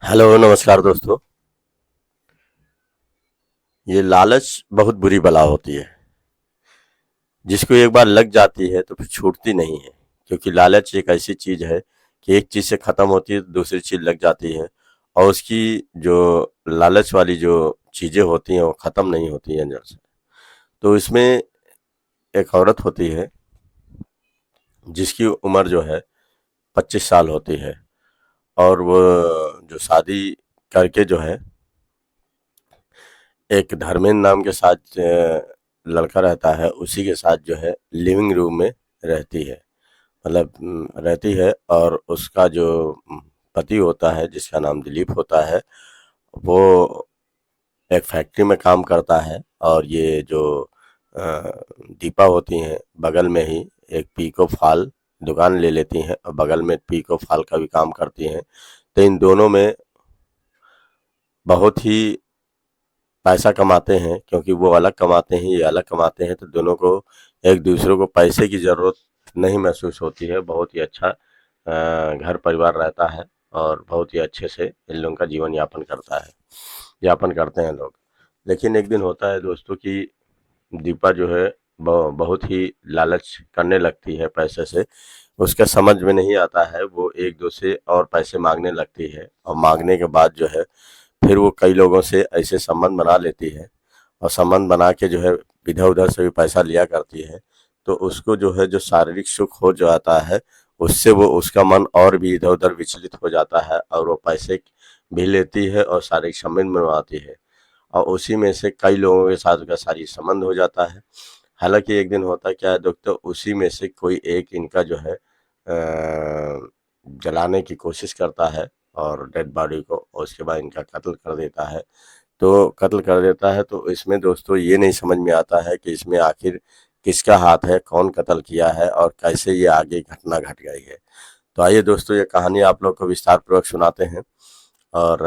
Hello नमस्कार दोस्तों। ये लालच बहुत बुरी बला होती है। जिसको एक बार लग जाती है तो फिर छूटती नहीं है। क्योंकि लालच एक ऐसी चीज है कि एक चीज से खत्म होती है तो दूसरी चीज लग जाती है। और उसकी जो लालच वाली जो चीजें होती हैं वो खत्म नहीं होती हैं अंदर से। तो इसमें एक औरत होती है जिसकी उम्र जो है 25 साल होती है। और वो जो शादी करके जो है एक धर्मेंद्र नाम के साथ लड़का रहता है, उसी के साथ जो है लिविंग रूम में रहती है। मतलब रहती है। और उसका जो पति होता है जिसका नाम दिलीप होता है, वो एक फैक्ट्री में काम करता है। और ये जो अ, दीपा होती हैं बगल में ही एक पीको फाल दुकान ले लेती हैं और बगल में पीको फाल का भी काम करती हैं। तो इन दोनों में बहुत ही पैसा कमाते हैं, क्योंकि वो अलग कमाते हैं ये अलग कमाते हैं, तो दोनों को एक दूसरे को पैसे की ज़रूरत नहीं महसूस होती है। बहुत ही अच्छा घर परिवार रहता है और बहुत ही अच्छे से इन लोगों का जीवन यापन करते हैं लोग। लेकिन एक दिन होता है दोस्तों कि दीपा जो है बहुत ही लालच करने लगती है पैसे से। उसका समझ में नहीं आता है, वो एक दो से और पैसे मांगने लगती है और मांगने के बाद जो है फिर वो कई लोगों से ऐसे संबंध बना लेती है। और संबंध बना के जो है इधर उधर से भी पैसा लिया करती है। तो उसको जो है जो शारीरिक सुख हो जाता है, उससे वो उसका मन और भी इधर उधर विचलित हो जाता है और वो पैसे भी लेती है और शारीरिक संबंध बनवाती है। और उसी में से कई लोगों के साथ उसका शारीरिक संबंध हो जाता है। हालांकि एक दिन होता क्या है दोस्तों, उसी में से कोई एक इनका जो है जलाने की कोशिश करता है और डेड बॉडी को, और उसके बाद इनका कत्ल कर देता है। तो कत्ल कर देता है तो इसमें दोस्तों ये नहीं समझ में आता है कि इसमें आखिर किसका हाथ है, कौन कत्ल किया है और कैसे ये आगे घटना घट गई है। तो आइए दोस्तों ये कहानी आप लोग को विस्तार पूर्वक सुनाते हैं और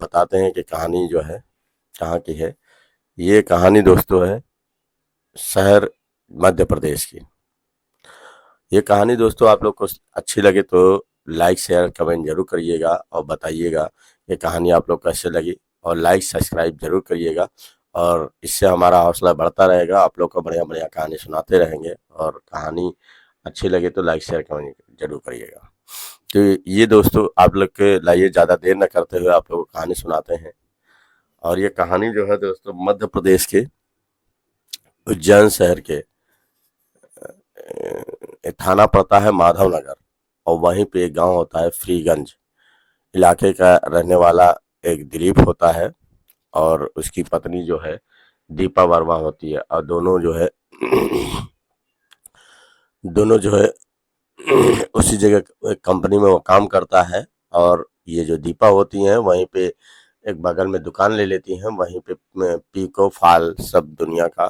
बताते हैं कि कहानी जो है कहाँ की है। ये कहानी दोस्तों है शहर मध्य प्रदेश की। ये कहानी दोस्तों आप लोग को अच्छी लगे तो लाइक शेयर कमेंट जरूर करिएगा और बताइएगा ये कहानी आप लोग कैसे लगी। और लाइक सब्सक्राइब जरूर करिएगा और इससे हमारा हौसला बढ़ता रहेगा। आप लोग को बढ़िया बढ़िया कहानी सुनाते रहेंगे और कहानी अच्छी लगे तो लाइक शेयर कमेंट जरूर करिएगा। तो ये दोस्तों आप लोग के लाइए ज़्यादा देर न करते हुए आप लोग को कहानी सुनाते हैं। और ये कहानी जो है दोस्तों मध्य प्रदेश के उज्जैन शहर के थाना पड़ता है माधव नगर। और वहीं पे एक गांव होता है फ्रीगंज। इलाके का रहने वाला एक दिलीप होता है और उसकी पत्नी जो है दीपा वर्मा होती है। और दोनों जो है दोनों जो है उसी जगह एक कंपनी में वो काम करता है। और ये जो दीपा होती हैं वहीं पे एक बगल में दुकान ले लेती हैं, वहीं पे पीको फाल सब दुनिया का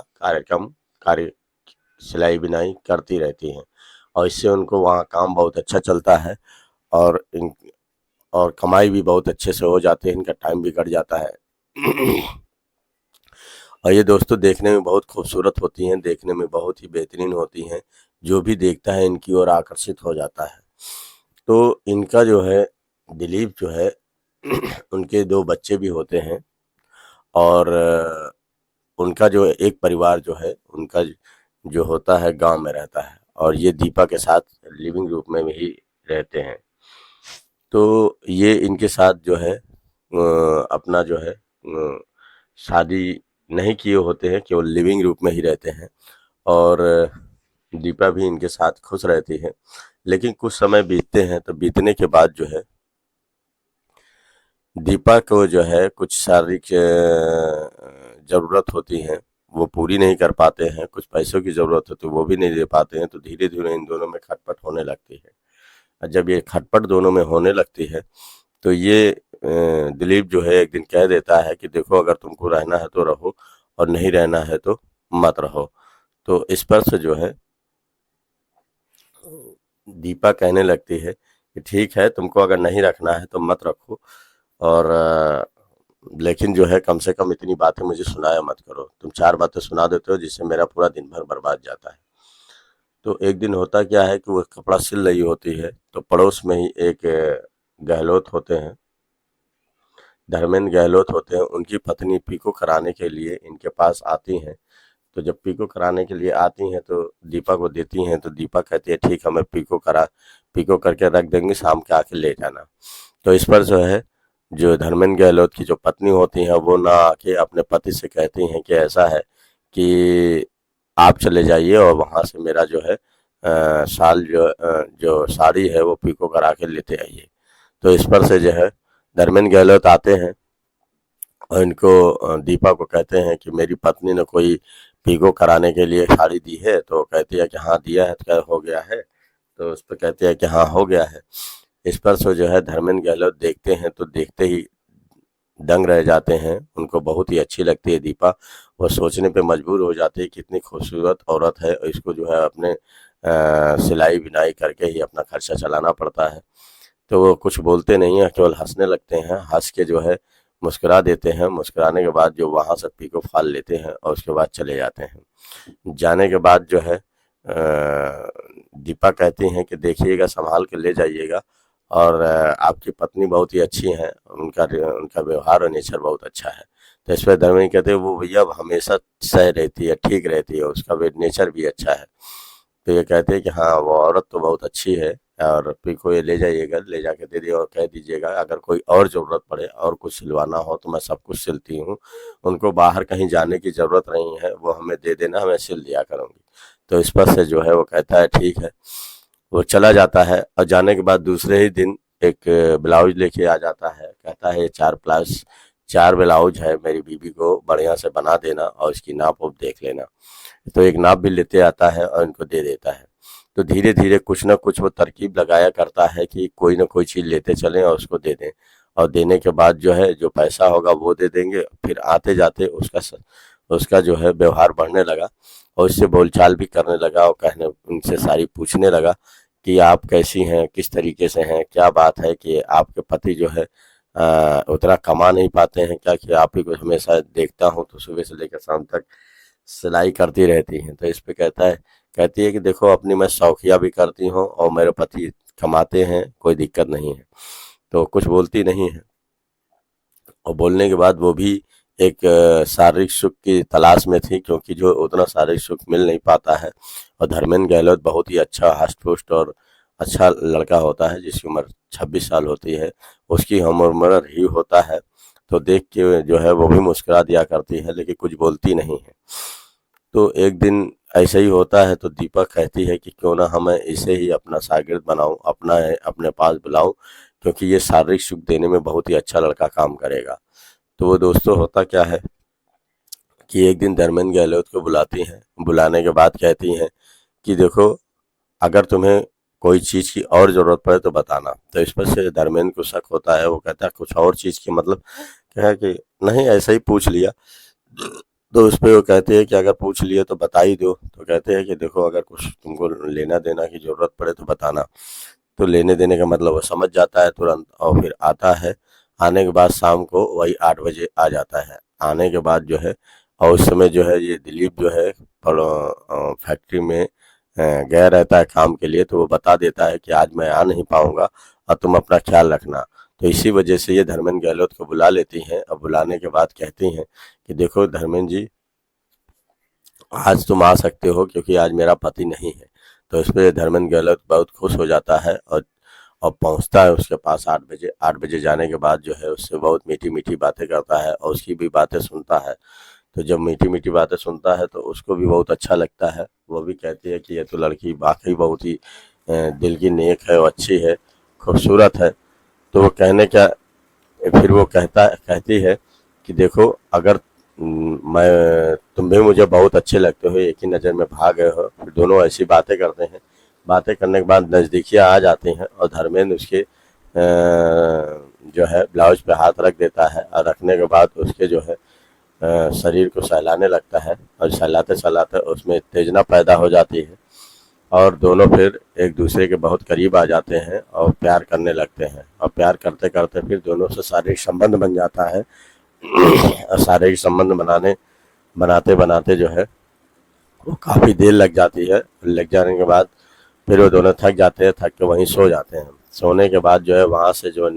कार्य सिलाई बिनाई करती रहती हैं। और इससे उनको वहाँ काम बहुत अच्छा चलता है और और कमाई भी बहुत अच्छे से हो जाती है, इनका टाइम भी कट जाता है। और ये दोस्तों देखने में बहुत खूबसूरत होती हैं, देखने में बहुत ही बेहतरीन होती हैं। जो भी देखता है इनकी ओर आकर्षित हो जाता है। तो इनका जो है दिलीप जो है उनके 2 बच्चे भी होते हैं। और उनका जो एक परिवार जो है उनका जो होता है गांव में रहता है और ये दीपा के साथ लिविंग रूम में ही रहते हैं। तो ये इनके साथ जो है अपना जो है शादी नहीं किए होते हैं, केवल लिविंग रूम में ही रहते हैं। और दीपा भी इनके साथ खुश रहती है। लेकिन कुछ समय बीतते हैं तो बीतने के बाद जो है दीपा को जो है कुछ शारीरिक ज़रूरत होती है, वो पूरी नहीं कर पाते हैं। कुछ पैसों की ज़रूरत होती है, वो भी नहीं दे पाते हैं। तो धीरे-धीरे इन दोनों में खटपट होने लगती है। और जब ये खटपट दोनों में होने लगती है तो ये दिलीप जो है एक दिन कह देता है कि देखो अगर तुमको रहना है तो रहो और नहीं रहना है तो मत रहो। तो इस पर से जो है दीपा कहने लगती है कि ठीक है, तुमको अगर नहीं रखना है तो मत रखो। और लेकिन जो है कम से कम इतनी बातें मुझे सुनाया मत करो। तुम 4 बातें सुना देते हो जिससे मेरा पूरा दिन भर बर्बाद जाता है। तो एक दिन होता क्या है कि वो कपड़ा सिल रही होती है तो पड़ोस में ही एक गहलोत होते हैं, धर्मेंद्र गहलोत होते हैं, उनकी पत्नी पीको कराने के लिए इनके पास आती हैं। तो जब पीको कराने के लिए आती हैं तो दीपा को देती हैं, तो दीपा कहती है ठीक है, मैं पीको करके रख देंगे, शाम के आके ले जाना। तो इस पर जो है, जो धर्मेंद्र गहलोत की जो पत्नी होती हैं वो ना आके अपने पति से कहती हैं कि ऐसा है कि आप चले जाइए और वहाँ से मेरा जो है जो साड़ी है वो पीको करा के लेते आइए। तो इस पर से जो है धर्मेंद्र गहलोत आते हैं और इनको दीपा को कहते हैं कि मेरी पत्नी ने कोई पीको कराने के लिए साड़ी दी है। तो कहती है कि हाँ दिया है। तो क्या हो गया है? तो उस पर कहती है कि हाँ हो गया है। इस पर से जो है धर्मेंद्र गहलोत देखते हैं, तो देखते ही दंग रह जाते हैं। उनको बहुत ही अच्छी लगती है दीपा। वो सोचने पे मजबूर हो जाते हैं कितनी खूबसूरत औरत है और इसको जो है अपने सिलाई बिनाई करके ही अपना खर्चा चलाना पड़ता है। तो वो कुछ बोलते नहीं हैं, केवल हंसने लगते हैं। हंस के जो है मुस्कुरा देते हैं। मुस्कुराने के बाद जो वहाँ से पीको फाल लेते हैं और उसके बाद चले जाते हैं। जाने के बाद जो है दीपा कहती हैं कि देखिएगा, संभाल के ले जाइएगा और आपकी पत्नी बहुत ही अच्छी हैं, उनका व्यवहार और नेचर बहुत अच्छा है। तो इस पर धर्मेंद्र कहते हैं वो भैया हमेशा सही रहती है, ठीक रहती है, उसका नेचर भी अच्छा है। तो ये कहते हैं कि हाँ वो औरत तो बहुत अच्छी है और पीको ये ले जाइएगा, ले जाके दे दिए और कह दीजिएगा अगर कोई और ज़रूरत पड़े और कुछ सिलवाना हो तो मैं सब कुछ सिलती हूँ, उनको बाहर कहीं जाने की ज़रूरत नहीं है, वो हमें दे देना, मैं सिल दिया करूँगी। तो इस पर से जो है वो कहता है ठीक है। वो चला जाता है और जाने के बाद दूसरे ही दिन एक ब्लाउज लेके आ जाता है। कहता है ये 4+4 ब्लाउज है, मेरी बीबी को बढ़िया से बना देना और इसकी नाप उप देख लेना। तो एक नाप भी लेते आता है और इनको दे देता है। तो धीरे धीरे कुछ ना कुछ वो तरकीब लगाया करता है कि कोई ना कोई चीज़ लेते चलें और उसको दे दें। और देने के बाद जो है जो पैसा होगा वो दे देंगे। फिर आते जाते उसका जो है व्यवहार बढ़ने लगा और उससे बोलचाल भी करने लगा और उनसे सारी पूछने लगा कि आप कैसी हैं, किस तरीके से हैं, क्या बात है कि आपके पति जो है उतना कमा नहीं पाते हैं क्या, कि आप ही को हमेशा देखता हूँ तो सुबह से लेकर शाम तक सिलाई करती रहती हैं। तो इस पे कहती है कि देखो अपनी मैं शौकिया भी करती हूँ और मेरे पति कमाते हैं, कोई दिक्कत नहीं है। तो कुछ बोलती नहीं है और बोलने के बाद वो भी एक शारीरिक सुख की तलाश में थी, क्योंकि जो उतना शारीरिक सुख मिल नहीं पाता है। और धर्मेंद्र गहलोत बहुत ही अच्छा हष्ट पुष्ट और अच्छा लड़का होता है जिसकी उम्र 26 साल होती है, उसकी हम उम्र ही होता है। तो देख के जो है वो भी मुस्कुरा दिया करती है लेकिन कुछ बोलती नहीं है। तो एक दिन ऐसे ही होता है तो दीपक कहती है कि क्यों ना हमें इसे ही अपना शागिर्द बनाऊं, अपने पास बुलाऊं, क्योंकि ये शारीरिक सुख देने में बहुत ही अच्छा लड़का काम करेगा। तो वो दोस्तों होता क्या है कि एक दिन धर्मेंद्र गहलोत को बुलाती हैं। बुलाने के बाद कहती हैं कि देखो अगर तुम्हें कोई चीज़ की और ज़रूरत पड़े तो बताना। तो इस पर से धर्मेंद्र को शक होता है। वो कहता है कुछ और चीज़ की मतलब क्या है कि नहीं ऐसा ही पूछ लिया। तो उस पे वो कहते हैं कि अगर पूछ लिए तो बता ही दो। तो कहते हैं कि देखो अगर कुछ तुमको लेना देना की ज़रूरत पड़े तो बताना। तो लेने देने का मतलब वो समझ जाता है तुरंत और फिर आता है। आने के बाद शाम को वही 8 बजे आ जाता है। आने के बाद जो है और उस समय जो है ये दिलीप जो है फैक्ट्री में गया रहता है काम के लिए। तो वो बता देता है कि आज मैं आ नहीं पाऊंगा और तुम अपना ख्याल रखना। तो इसी वजह से ये धर्मेंद्र गहलोत को बुला लेती हैं और बुलाने के बाद कहती हैं कि देखो धर्मेंद्र जी, आज तुम आ सकते हो क्योंकि आज मेरा पति नहीं है। तो इस पे धर्मेंद्र गहलोत बहुत खुश हो जाता है और पहुंचता है उसके पास 8 बजे। 8 बजे जाने के बाद जो है उससे बहुत मीठी मीठी बातें करता है और उसकी भी बातें सुनता है। तो जब मीठी मीठी बातें सुनता है तो उसको भी बहुत अच्छा लगता है। वो भी कहती है कि ये तो लड़की वाकई बहुत ही दिल की नेक है और अच्छी है, खूबसूरत है। तो वो फिर वो कहती है कि देखो अगर मैं तुम भी मुझे बहुत अच्छे लगते हो, एक ही नज़र में भाग गए हो। फिर दोनों ऐसी बातें करते हैं। बातें करने के बाद नज़दीकियाँ आ जाती हैं और धर्मेंद्र उसके जो है ब्लाउज पे हाथ रख देता है और रखने के बाद उसके जो है शरीर को सहलाने लगता है और सहलाते सहलाते उसमें उत्तेजना पैदा हो जाती है और दोनों फिर एक दूसरे के बहुत करीब आ जाते हैं और प्यार करने लगते हैं। और प्यार करते करते फिर दोनों से शारीरिक संबंध बन जाता है। और शारीरिक संबंध बनाते बनाते जो है वो काफ़ी देर लग जाती है। लग जाने के बाद फिर वो दोनों थक जाते हैं, थक के वहीं सो जाते हैं। सोने के बाद जो है वहाँ से जो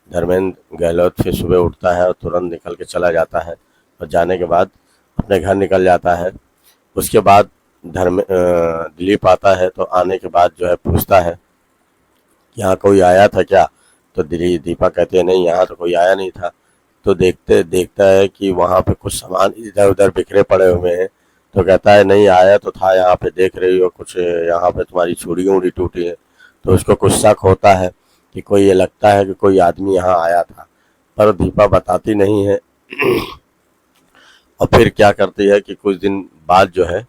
धर्मेंद्र गहलोत फिर सुबह उठता है और तुरंत निकल के चला जाता है और जाने के बाद अपने घर निकल जाता है। उसके बाद दिलीप आता है, तो आने के बाद जो है पूछता है यहाँ कोई आया था क्या? तो दीपा कहती है नहीं, यहाँ तो कोई आया नहीं था। तो देखता है कि वहाँ पे कुछ सामान इधर उधर बिखरे पड़े हुए हैं। तो कहता है नहीं, आया तो था, यहाँ पे देख रही हो कुछ, यहाँ पे तुम्हारी चूड़ी उड़ी टूटी है। तो उसको कुछ शक होता है कि कोई, ये लगता है कि कोई आदमी यहाँ आया था, पर दीपा बताती नहीं है। और फिर क्या करती है कि कुछ दिन बाद जो है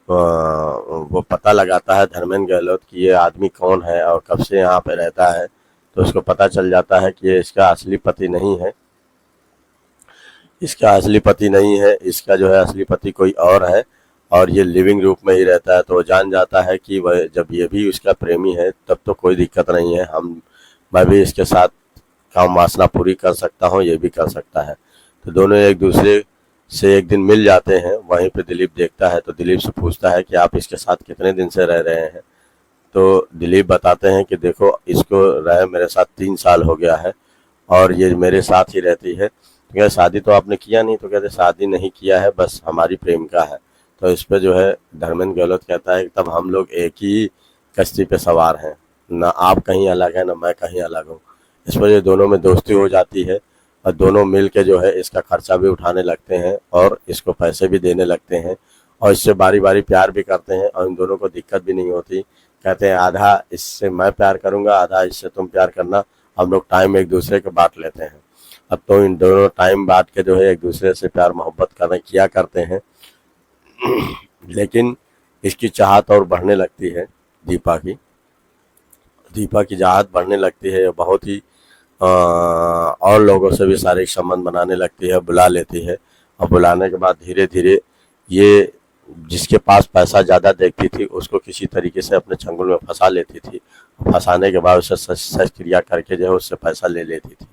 वो पता लगाता है धर्मेंद्र गहलोत कि ये आदमी कौन है और कब से यहाँ पे रहता है। तो उसको पता चल जाता है कि ये इसका असली पति नहीं है, इसका जो है असली पति कोई और है और ये लिविंग रूप में ही रहता है। तो वो जान जाता है कि वह जब ये भी उसका प्रेमी है तब तो कोई दिक्कत नहीं है, मैं भी इसके साथ काम वासना पूरी कर सकता हूँ, ये भी कर सकता है। तो दोनों एक दूसरे से एक दिन मिल जाते हैं। वहीं पे दिलीप देखता है, तो दिलीप से पूछता है कि आप इसके साथ कितने दिन से रह रहे हैं? तो दिलीप बताते हैं कि देखो, इसको रहे मेरे साथ 3 साल हो गया है और ये मेरे साथ ही रहती है। तो क्या शादी तो आपने किया नहीं? तो कहते शादी नहीं किया है, बस हमारी प्रेमिका है। तो इस पे जो है धर्मेंद्र गहलोत कहता है कि तब हम लोग एक ही कश्ती पे सवार हैं, ना आप कहीं अलग हैं ना मैं कहीं अलग हूँ। इस पर ये दोनों में दोस्ती हो जाती है और दोनों मिल के जो है इसका खर्चा भी उठाने लगते हैं और इसको पैसे भी देने लगते हैं और इससे बारी बारी प्यार भी करते हैं और इन दोनों को दिक्कत भी नहीं होती। कहते हैं आधा इससे मैं प्यार करूंगा, आधा इससे तुम प्यार करना, हम लोग टाइम एक दूसरे के बांट लेते हैं। अब तो इन दोनों टाइम बांट के जो है एक दूसरे से प्यार मोहब्बत किया करते हैं। लेकिन इसकी चाहत और बढ़ने लगती है, दीपा की चाहत बढ़ने लगती है। बहुत ही और लोगों से भी शारीरिक संबंध बनाने लगती है, बुला लेती है और बुलाने के बाद धीरे धीरे ये जिसके पास पैसा ज़्यादा देखती थी उसको किसी तरीके से अपने चंगुल में फंसा लेती थी। फंसाने के बाद उसे सच क्रिया करके जो है उससे पैसा ले लेती थी।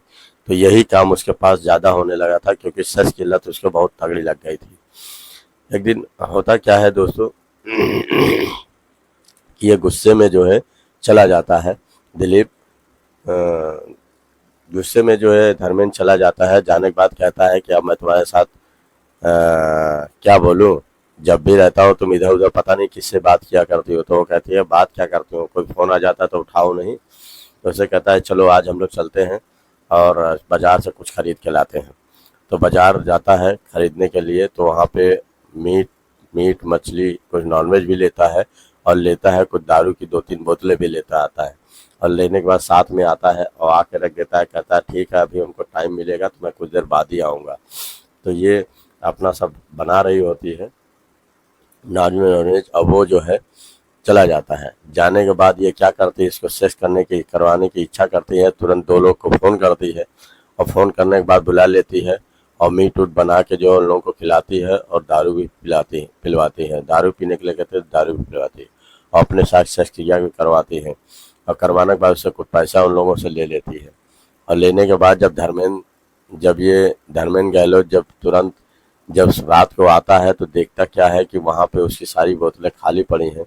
तो यही काम उसके पास ज़्यादा होने लगा था क्योंकि सच की लत उसको बहुत तगड़ी लग गई थी। एक दिन होता क्या है दोस्तों कि ये गुस्से में जो है चला जाता है दिलीप, गुस्से में जो है धर्मेंद्र चला जाता है। जाने के बाद कहता है कि अब मैं तुम्हारे साथ क्या बोलूं, जब भी रहता हूँ तुम इधर उधर पता नहीं किससे बात किया करती हो। तो वो कहती है बात क्या करती हो, कोई फ़ोन आ जाता तो उठाओ नहीं। तो उसे कहता है चलो आज हम लोग चलते हैं और बाज़ार से कुछ खरीद के लाते हैं। तो बाज़ार जाता है खरीदने के लिए, तो वहाँ पे मीट मछली कुछ नॉनवेज भी लेता है और लेता है कुछ दारू की 2-3 बोतलें भी लेता आता है और लेने के बाद साथ में आता है और आके रख देता है। कहता है ठीक है, अभी हमको टाइम मिलेगा तो मैं कुछ देर बाद ही आऊँगा। तो ये अपना सब बना रही होती है नॉनवेज, अब वो जो है चला जाता है। जाने के बाद ये क्या करती है, इसको सेक्स करवाने की इच्छा करती है। तुरंत 2 लोग को फ़ोन करती है और फ़ोन करने के बाद बुला लेती है और मीट उट बना के जो उन लोगों को खिलाती है और दारू भी पिलवाती है। दारू पीने के लिए कहते हैं, दारू भी पिलवाती है और अपने साथ सेक्स क्रिया भी करवाती है और करवाने के बाद उससे कुछ पैसा उन लोगों से ले लेती है। और लेने के बाद जब धर्मेंद्र गहलोत जब रात को आता है तो देखता क्या है कि वहाँ पे उसकी सारी बोतलें खाली पड़ी हैं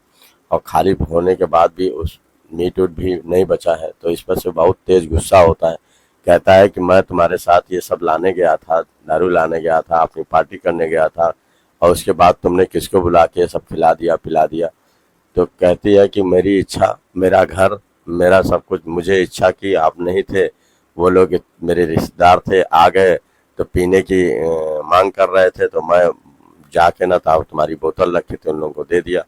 और खाली होने के बाद भी उस मीट उट भी नहीं बचा है। तो इस पर से बहुत तेज गुस्सा होता है। कहता है कि मैं तुम्हारे साथ ये सब लाने गया था, दारू लाने गया था, अपनी पार्टी करने गया था और उसके बाद तुमने किसको बुला के सब खिला दिया पिला दिया। तो कहती है कि मेरी इच्छा, मेरा घर, मेरा सब कुछ, मुझे इच्छा कि आप नहीं थे, वो लोग मेरे रिश्तेदार थे, आ गए तो पीने की मांग कर रहे थे तो मैं जाके ना था, तुम्हारी बोतल रखी थी उन लोगों को दे दिया।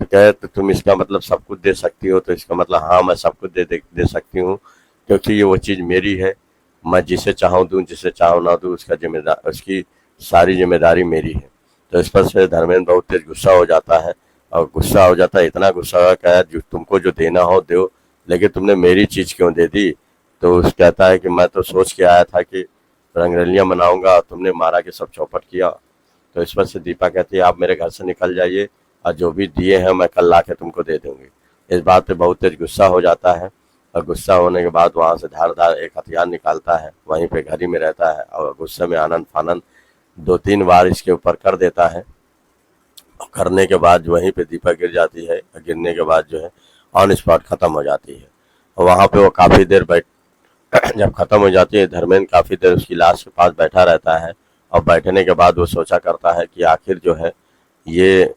तो कहे तो तुम इसका मतलब सब कुछ दे सकती हो? तो इसका मतलब हाँ, मैं सब कुछ दे सकती हूँ क्योंकि ये वो चीज़ मेरी है। मैं जिसे चाहूँ दूँ, जिसे चाहूँ ना दूँ, उसकी सारी जिम्मेदारी मेरी है। तो इस पर से धर्मेंद्र बहुत तेज गुस्सा हो जाता है और गुस्सा हो जाता है, इतना गुस्सा हुआ कि जो तुमको जो देना हो दो, लेकिन तुमने मेरी चीज़ क्यों दे दी? तो उस कहता है कि मैं तो सोच के आया था कि रंगरलियाँ मनाऊंगा, तुमने मारा के सब चौपट किया। तो इस पर से दीपा कहती है आप मेरे घर से निकल जाइए और जो भी दिए हैं मैं कल ला के तुमको दे दूंगी। इस बात पे बहुत तेज गुस्सा हो जाता है और गुस्सा होने के बाद वहाँ से धारदार एक हथियार निकालता है, वहीं पे घर ही में रहता है और गुस्से में आनंद फानंद 2-3 बार इसके ऊपर कर देता है। और करने के बाद वहीं पे दीपा गिर जाती है और गिरने के बाद जो है ऑन स्पॉट ख़त्म हो जाती है। और वहाँ पे वो काफ़ी देर जब खत्म हो जाती है, धर्मेंद्र काफी देर उसकी लाश के पास बैठा रहता है और बैठने के बाद वो सोचा करता है कि आखिर जो है ये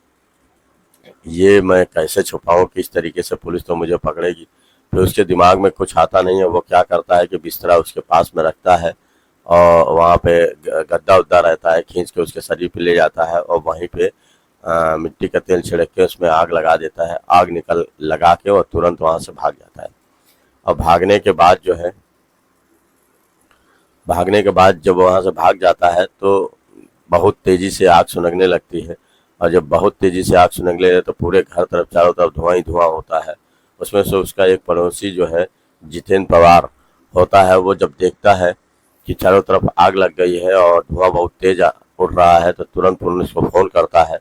ये मैं कैसे छुपाऊं, किस तरीके से पुलिस तो मुझे पकड़ेगी। फिर उसके दिमाग में कुछ आता नहीं है। वो क्या करता है कि बिस्तरा उसके पास में रखता है और वहाँ पे गद्दा उद्दा रहता है, खींच के उसके शरीर पे ले जाता है और वहीं पे मिट्टी का तेल छिड़क के उसमें आग लगा देता है। आग निकल लगा के और तुरंत वहां से भाग जाता है। और भागने के बाद जब वहां से भाग जाता है तो बहुत तेजी से आग सुनगने लगती है। और जब बहुत तेजी से आग सुनगने लगे तो पूरे घर तरफ चारों तरफ धुआं ही धुआं होता है। उसमें से उसका एक पड़ोसी जो है जितेंद्र पवार होता है, वो जब देखता है कि चारों तरफ आग लग गई है और धुआं बहुत तेज उड़ रहा है तो तुरंत पुलिस को फोन करता है।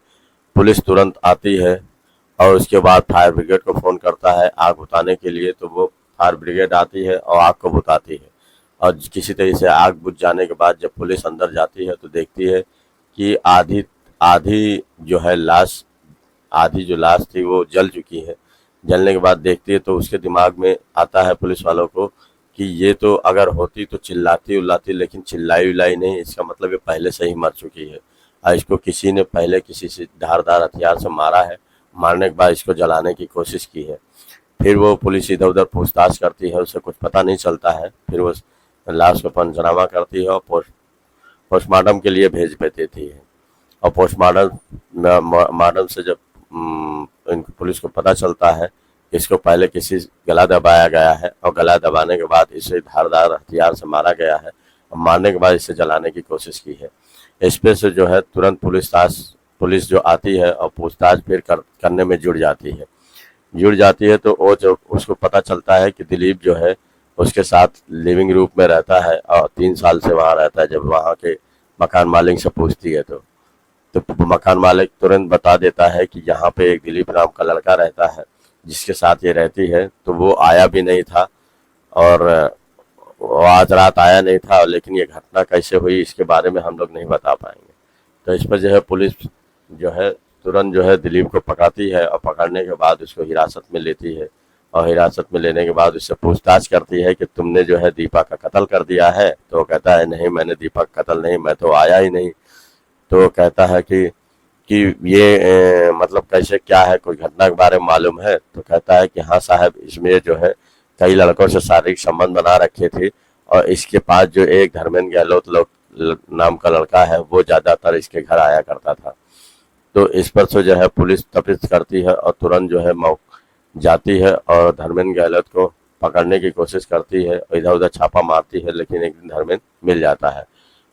पुलिस तुरंत आती है और उसके बाद फायर ब्रिगेड को फोन करता है आग बुझाने के लिए। तो वो फायर ब्रिगेड आती है और आग को बुझाती है। और किसी तरह से आग बुझ जाने के बाद जब पुलिस अंदर जाती है तो देखती है कि आधी आधी जो है लाश आधी जो लाश थी वो जल चुकी है। जलने के बाद देखती है तो उसके दिमाग में आता है पुलिस वालों को कि ये तो अगर होती तो चिल्लाती उल्लाती, लेकिन चिल्लाई उल्लाई नहीं, इसका मतलब ये पहले से ही मर चुकी है और इसको किसी ने पहले किसी से धारदार हथियार से मारा है। मारने के बाद इसको जलाने की कोशिश की है। फिर वो पुलिस इधर उधर पूछताछ करती है, उसे कुछ पता नहीं चलता है। फिर वो लाश को पंचनामा करती है और पोस्टमार्टम के लिए भेज देती है। और पोस्टमार्टम से जब इनको पुलिस को पता चलता है इसको पहले किसी गला दबाया गया है और गला दबाने के बाद इसे धारदार हथियार से मारा गया है और मारने के बाद इसे जलाने की कोशिश की है। इस पे से जो है तुरंत पुलिस जो आती है और पूछताछ फिर करने में जुड़ जाती है। तो वो जब उसको पता चलता है कि दिलीप जो है उसके साथ लिविंग रूप में रहता है और 3 साल से वहाँ रहता है। जब वहाँ के मकान मालिक से पूछती है तो मकान मालिक तुरंत बता देता है कि यहाँ पे एक दिलीप नाम का लड़का रहता है जिसके साथ ये रहती है। तो वो आया भी नहीं था और वो आज रात आया नहीं था, लेकिन ये घटना कैसे हुई इसके बारे में हम लोग नहीं बता पाएंगे। तो इस पर जो है पुलिस जो है तुरंत जो है दिलीप को पकड़ती है और पकड़ने के बाद उसको हिरासत में लेती है। और हिरासत में लेने के बाद उससे पूछताछ करती है कि तुमने जो है दीपा का कत्ल कर दिया है। तो वो कहता है नहीं, मैंने दीपा का कत्ल नहीं, मैं तो आया ही नहीं। तो वो कहता है कि ये मतलब कैसे, क्या है, कोई घटना के बारे में मालूम है? तो कहता है कि हाँ साहब, इसमें जो है कई लड़कों से शारीरिक संबंध बना रखे थे और इसके पास जो एक धर्मेंद्र गहलोत नाम का लड़का है वो ज्यादातर इसके घर आया करता था। तो इस पर से जो है पुलिस तफ्तीश करती है और तुरंत जो है जाती है और धर्मेंद्र गहलोत को पकड़ने की कोशिश करती है और इधर उधर छापा मारती है। लेकिन एक दिन धर्मेंद्र मिल जाता है।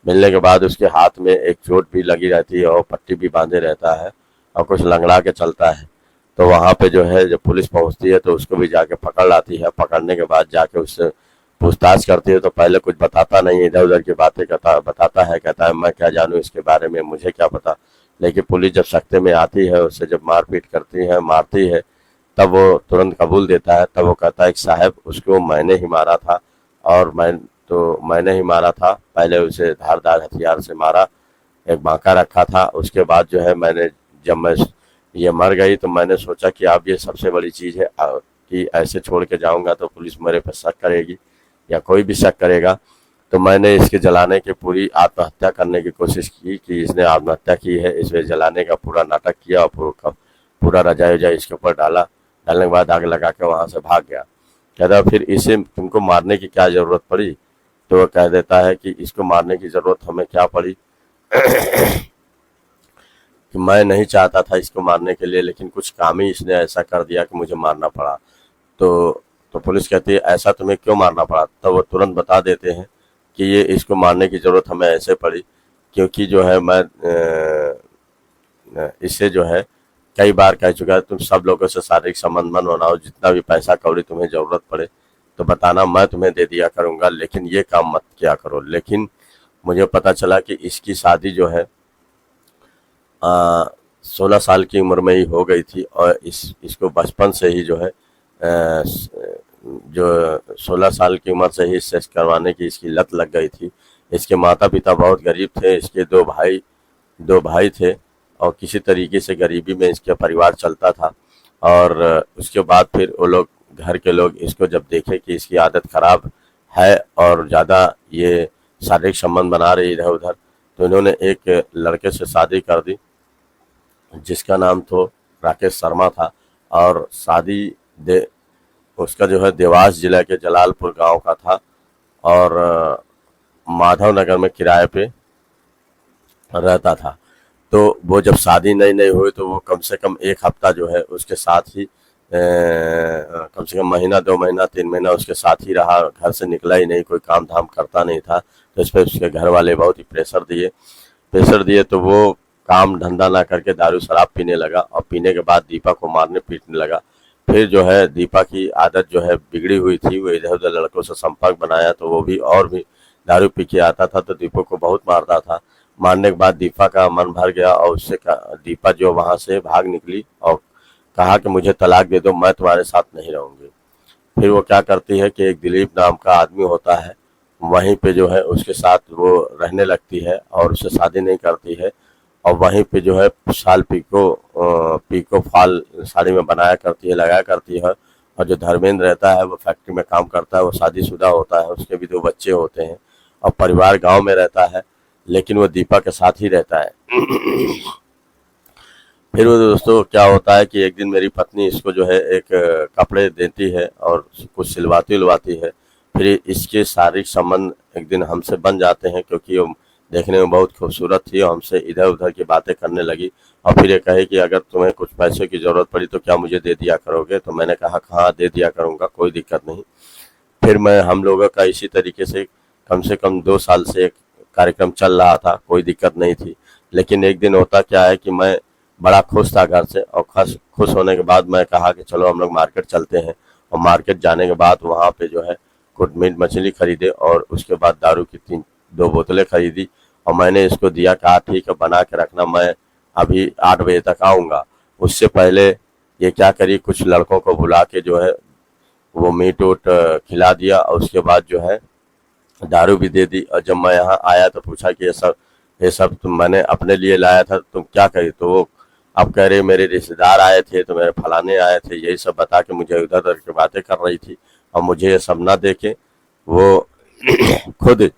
मिलने के बाद उसके हाथ में एक चोट भी लगी रहती है और पट्टी भी बांधे रहता है और कुछ लंगड़ा के चलता है। तो वहाँ पे जो है जब पुलिस पहुँचती है तो उसको भी जाके पकड़ लाती है। पकड़ने के बाद जाके उससे पूछताछ करती है तो पहले कुछ बताता नहीं, इधर उधर की बातें बताता है। कहता है मैं क्या जानूँ इसके बारे में, मुझे क्या पता। लेकिन पुलिस जब सख्ते में आती है, उससे जब मारपीट करती है, मारती है, तब वो तुरंत कबूल देता है। तब वो कहता है कि साहब उसको मैंने ही मारा था और मैंने ही मारा था। पहले उसे धारदार हथियार से मारा, एक बांका रखा था। उसके बाद जो है जब मैं ये मर गई तो मैंने सोचा कि अब ये सबसे बड़ी चीज़ है कि ऐसे छोड़ के जाऊंगा तो पुलिस मेरे पर शक करेगी या कोई भी शक करेगा। तो मैंने इसके जलाने की पूरी आत्महत्या करने की कोशिश की कि इसने आत्महत्या की है। इसमें जलाने का पूरा नाटक किया और पूरा रजाई वजाई इसके ऊपर डालने के बाद आग लगा के वहाँ से भाग गया। कहता फिर इसे तुमको मारने की क्या ज़रूरत पड़ी? तो वह कह देता है कि इसको मारने की ज़रूरत हमें क्या पड़ी कि मैं नहीं चाहता था इसको मारने के लिए, लेकिन कुछ काम ही इसने ऐसा कर दिया कि मुझे मारना पड़ा। तो पुलिस कहती है ऐसा तुम्हें क्यों मारना पड़ा? तो वो तुरंत बता देते हैं कि ये इसको मारने की ज़रूरत हमें ऐसे पड़ी क्योंकि जो है मैं इससे जो है कई बार कह चुका है तुम सब लोगों से शारीरिक संबंध मत बनाओ, जितना भी पैसा कौड़ी तुम्हें ज़रूरत पड़े तो बताना, मैं तुम्हें दे दिया करूँगा, लेकिन ये काम मत किया करो। लेकिन मुझे पता चला कि इसकी शादी जो है 16 साल की उम्र में ही हो गई थी और इसको बचपन से ही जो है जो 16 साल की उम्र से ही सेक्स करवाने की इसकी लत लग गई थी। इसके माता पिता बहुत गरीब थे, इसके दो भाई थे और किसी तरीके से गरीबी में इसका परिवार चलता था। और उसके बाद फिर वो लोग, घर के लोग इसको जब देखे कि इसकी आदत खराब है और ज़्यादा ये शारीरिक संबंध बना रही इधर उधर, तो इन्होंने एक लड़के से शादी कर दी जिसका नाम तो राकेश शर्मा था। और शादी दे उसका जो है देवास जिला के जलालपुर गांव का था और माधव नगर में किराए पे रहता था। तो वो जब शादी नई नई हुई तो वो कम से कम एक हफ्ता जो है उसके साथ ही कम से कम महीना 2 महीना 3 महीना उसके साथ ही रहा, घर से निकला ही नहीं, कोई काम धाम करता नहीं था। तो इस पर उसके घर वाले बहुत ही प्रेशर दिए तो वो काम धंधा ना करके दारू शराब पीने लगा और पीने के बाद दीपा को मारने पीटने लगा। फिर जो है दीपा की आदत जो है बिगड़ी हुई थी, वो इधर उधर लड़कों से संपर्क बनाया तो वो भी और भी दारू पी के आता था तो दीपा को बहुत मारता था। मारने के बाद दीपा का मन भर गया और दीपा जो वहां से भाग निकली और कहा कि मुझे तलाक दे दो, मैं तुम्हारे साथ नहीं रहूंगी। फिर वो क्या करती है कि एक दिलीप नाम का आदमी होता है, वहीं पे जो है उसके साथ वो रहने लगती है और उससे शादी नहीं करती है और वहीं पे जो है शाल पीको फॉल साड़ी में बनाया करती है, लगाया करती है। और जो धर्मेंद्र रहता है वो फैक्ट्री में काम करता है, वो शादीशुदा होता है, उसके भी 2 बच्चे होते हैं और परिवार गांव में रहता है, लेकिन वो दीपा के साथ ही रहता है। फिर वो दोस्तों क्या होता है कि एक दिन मेरी पत्नी इसको जो है एक कपड़े देती है और कुछ सिलवाती उलवाती है। फिर इसके शारीरिक संबंध एक दिन हमसे बन जाते हैं क्योंकि वो देखने में बहुत खूबसूरत थी और हमसे इधर उधर की बातें करने लगी। और फिर ये कहे कि अगर तुम्हें कुछ पैसे की ज़रूरत पड़ी तो क्या मुझे दे दिया करोगे? तो मैंने कहा हाँ दे दिया करूँगा, कोई दिक्कत नहीं। फिर हम लोगों का इसी तरीके से कम 2 साल से एक कार्यक्रम चल रहा था, कोई दिक्कत नहीं थी। लेकिन एक दिन होता क्या है कि मैं बड़ा खुश था घर से और खुश होने के बाद मैं कहा कि चलो हम लोग मार्केट चलते हैं। और मार्केट जाने के बाद वहाँ पे जो है कुछ मीट मछली खरीदे और उसके बाद दारू की 2 बोतलें खरीदी और मैंने इसको दिया, कहा ठीक है बना के रखना, मैं अभी 8 बजे तक आऊँगा। उससे पहले ये क्या करी, कुछ लड़कों को बुला के जो है वो मीट उट खिला दिया और उसके बाद जो है दारू भी दे दी। और जब मैं यहाँ आया तो पूछा कि ये सब तुम मैंने अपने लिए लाया था, तुम क्या करी? तो वो अब कह रहे मेरे रिश्तेदार आए थे, तो मेरे फलाने आए थे, यही सब बता के मुझे उधर उधर की बातें कर रही थी। और मुझे ये सब ना देके वो खुद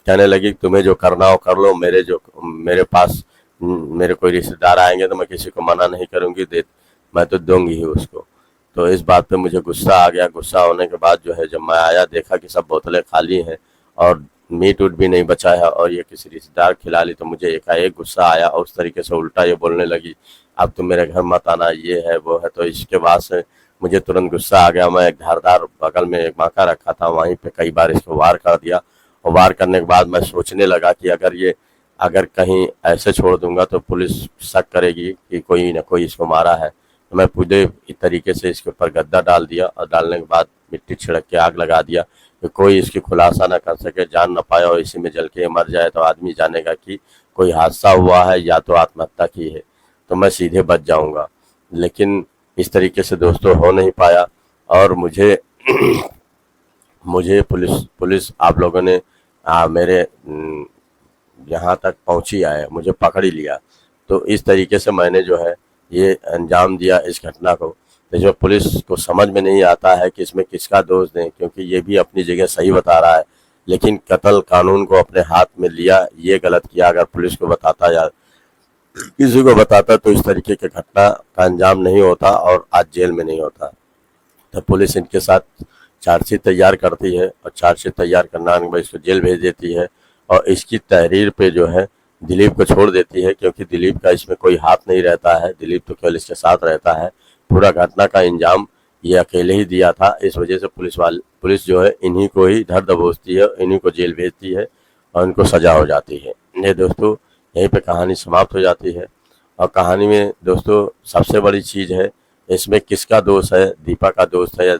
कहने लगी तुम्हें जो करना हो कर लो, मेरे पास मेरे कोई रिश्तेदार आएंगे तो मैं किसी को मना नहीं करूंगी, मैं तो दूंगी ही उसको। तो इस बात पे मुझे गुस्सा आ गया। गुस्सा होने के बाद जो है जब मैं आया देखा कि सब बोतलें खाली हैं और मीट उट भी नहीं बचा है और ये किसी रिश्तेदार खिला ली, तो मुझे एकाएक गुस्सा आया और उस तरीके से उल्टा ये बोलने लगी अब तुम मेरे घर मत आना, ये है वो है। तो इसके बाद से मुझे तुरंत गुस्सा आ गया। मैं एक धारदार बगल में एक बांका रखा था, वहीं पे कई बार इसको वार कर दिया और वार करने के बाद मैं सोचने लगा कि अगर कहीं ऐसे छोड़ दूंगा तो पुलिस शक करेगी कि कोई ना कोई इसको मारा है। तो मैं पूरे तरीके से इसके ऊपर गद्दा डाल दिया और डालने के बाद मिट्टी छिड़क के आग लगा दिया कि कोई इसकी खुलासा ना कर सके, जान ना पाए और इसी में जल के मर जाए तो आदमी जानेगा कि कोई हादसा हुआ है या तो आत्महत्या की है, तो मैं सीधे बच जाऊंगा। लेकिन इस तरीके से दोस्तों हो नहीं पाया और मुझे मुझे पुलिस आप लोगों ने मेरे यहाँ तक पहुंची आए, मुझे पकड़ ही लिया। तो इस तरीके से मैंने जो है ये अंजाम दिया इस घटना को। तो जो पुलिस को समझ में नहीं आता है कि इसमें किसका दोष दें, क्योंकि ये भी अपनी जगह सही बता रहा है, लेकिन कत्ल कानून को अपने हाथ में लिया, ये गलत किया। अगर पुलिस को बताता या किसी को बताता तो इस तरीके की घटना का अंजाम नहीं होता और आज जेल में नहीं होता। तो पुलिस इनके साथ चार्जशीट तैयार करती है और चार्जशीट तैयार करना के बाद इसको जेल भेज देती है और इसकी तहरीर पे जो है दिलीप को छोड़ देती है, क्योंकि दिलीप का इसमें कोई हाथ नहीं रहता है। दिलीप तो केवल इसके साथ रहता है, पूरा घटना का इंजाम ये अकेले ही दिया था। इस वजह से पुलिस जो है इन्हीं को ही धर दबोचती है, इन्हीं को जेल भेजती है और इनको सजा हो जाती है। ये दोस्तों यहीं पे कहानी समाप्त हो जाती है। और कहानी में दोस्तों सबसे बड़ी चीज़ है इसमें किसका दोष है, दीपा का दोष है या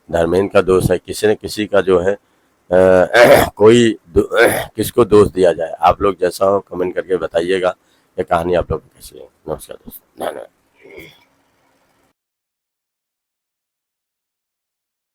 धर्मेंद्र का दोष है? किसी न किसी का जो है किसको दोष दिया जाए? आप लोग जैसा हो कमेंट करके बताइएगा। ये कहानी आप लोग को कैसी है। नमस्कार दोस्तों, धन्यवाद।